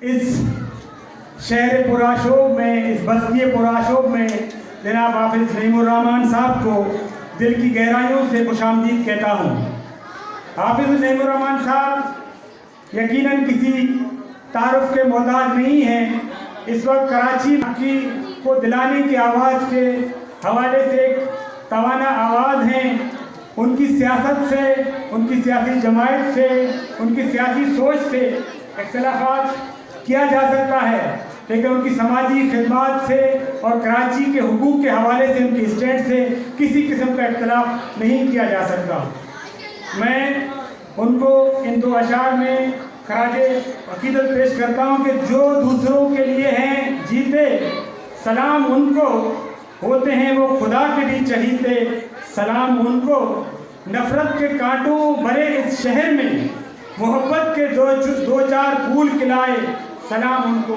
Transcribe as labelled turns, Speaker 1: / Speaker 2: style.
Speaker 1: اس شہر پرآشوب میں، اس بستی پرآشوب میں جناب حافظ نعیم الرحمن صاحب کو دل کی گہرائیوں سے خوش آمدید کہتا ہوں۔ حافظ نعیم الرحمن صاحب یقیناً کسی تعارف کے محتاج نہیں ہیں۔ اس وقت کراچی کی کو دلانے کی آواز کے حوالے سے ایک توانا آواز ہیں۔ ان کی سیاست سے، ان کی سیاسی جماعت سے، ان کی سیاسی سوچ سے اختلافات کیا جا سکتا ہے، لیکن ان کی سماجی خدمات سے اور کراچی کے حقوق کے حوالے سے ان کی اسٹینڈ سے کسی قسم کا اختلاف نہیں کیا جا سکتا۔ میں ان کو ان دو اشعار میں خراج عقیدت پیش کرتا ہوں کہ جو دوسروں کے لیے ہیں جیتے، سلام ان کو ہوتے ہیں وہ خدا کے بھی چہیتے، سلام ان کو نفرت کے کانٹوں بھرے اس شہر میں، محبت کے دو چار پھول کھلائے، سلام ان کو